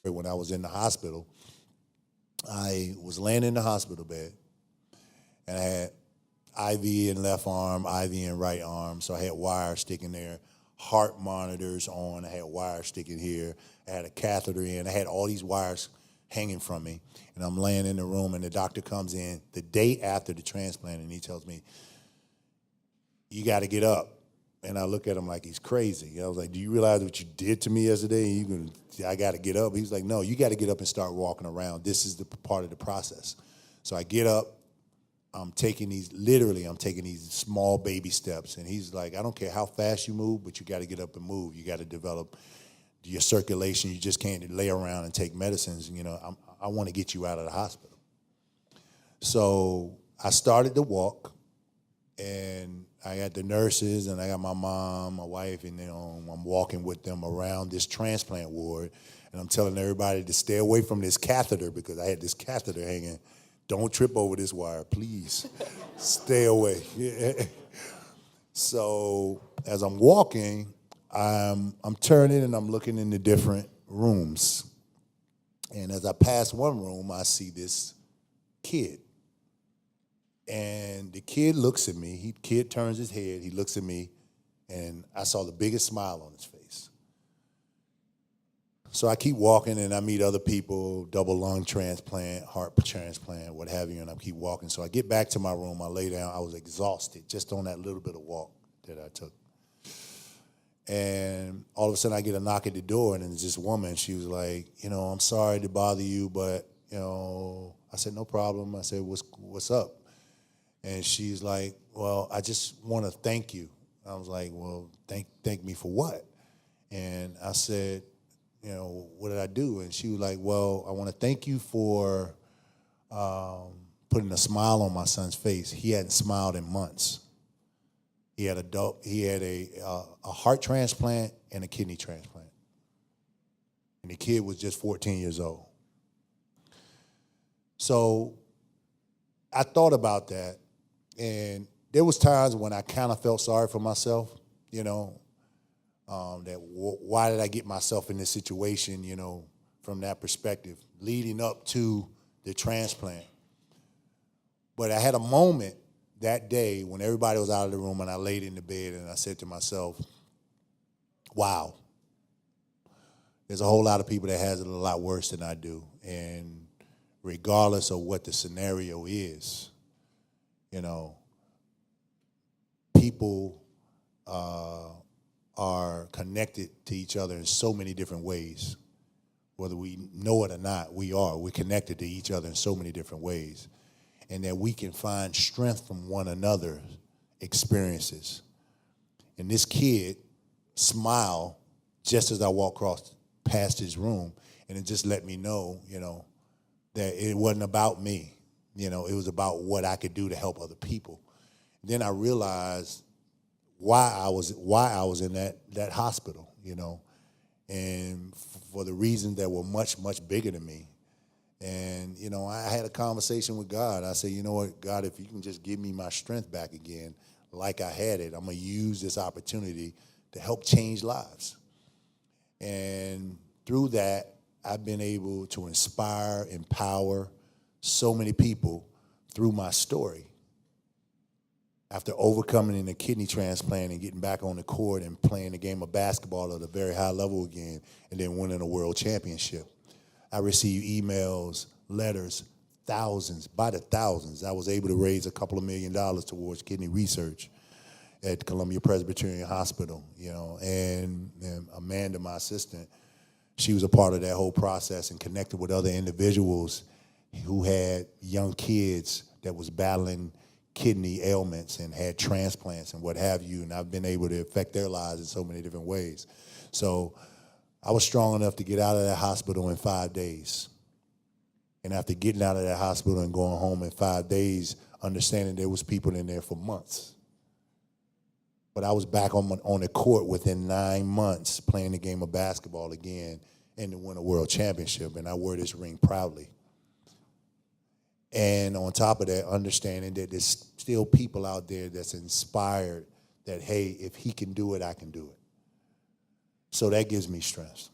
When I was in the hospital, I was laying in the hospital bed, and I had IV in left arm, IV in right arm, so I had wires sticking there, heart monitors on, I had wires sticking here, I had a catheter in, I had all these wires hanging from me, and I'm laying in the room, and the doctor comes in the day after the transplant, and he tells me, you got to get up. And I look at him like he's crazy. I was like, do you realize what you did to me yesterday? I got to get up. He's like, no, you got to get up and start walking around. This is the part of the process. So I get up. I'm taking these small baby steps. And he's like, I don't care how fast you move, but you got to get up and move. You got to develop your circulation. You just can't lay around and take medicines. I want to get you out of the hospital. So I started to walk, and I got the nurses, and I got my mom, my wife, and I'm walking with them around this transplant ward, and I'm telling everybody to stay away from this catheter because I had this catheter hanging. Don't trip over this wire, please. Stay away. Yeah. So as I'm walking, I'm turning and I'm looking in the different rooms, and as I pass one room, I see this kid. And the kid looks at me. Kid turns his head. He looks at me, and I saw the biggest smile on his face. So I keep walking, and I meet other people, double lung transplant, heart transplant, what have you, and I keep walking. So I get back to my room. I lay down. I was exhausted just on that little bit of walk that I took. And all of a sudden, I get a knock at the door, and it's this woman. She was like, I'm sorry to bother you, but, I said, no problem. I said, what's up? And she's like, well, I just want to thank you. I was like, well, thank me for what? And I said, what did I do? And she was like, well, I want to thank you for putting a smile on my son's face. He hadn't smiled in months. He had a heart transplant and a kidney transplant. And the kid was just 14 years old. So I thought about that. And there was times when I kind of felt sorry for myself, that why did I get myself in this situation, from that perspective, leading up to the transplant. But I had a moment that day when everybody was out of the room and I laid in the bed and I said to myself, wow, there's a whole lot of people that has it a lot worse than I do. And regardless of what the scenario is, people are connected to each other in so many different ways. Whether we know it or not, we're connected to each other in so many different ways. And that we can find strength from one another's experiences. And this kid smiled just as I walked past his room, and it just let me know, that it wasn't about me. It was about what I could do to help other people. Then I realized why I was in that hospital, and for the reasons that were much, much bigger than me. And, I had a conversation with God. I said, you know what, God, if you can just give me my strength back again like I had it, I'm going to use this opportunity to help change lives. And through that, I've been able to inspire, empower so many people through my story. After overcoming a kidney transplant and getting back on the court and playing the game of basketball at a very high level again, and then winning a world championship, I received emails, letters, thousands, by the thousands. I was able to raise a couple of $1 million towards kidney research at Columbia Presbyterian Hospital, and Amanda, my assistant, she was a part of that whole process and connected with other individuals who had young kids that was battling kidney ailments and had transplants and what have you, and I've been able to affect their lives in so many different ways. So I was strong enough to get out of that hospital in 5 days. And after getting out of that hospital and going home in 5 days, understanding there was people in there for months. But I was back on the court within 9 months playing the game of basketball again and to win a world championship, and I wear this ring proudly. And on top of that, understanding that there's still people out there that's inspired that, hey, if he can do it, I can do it. So that gives me strength.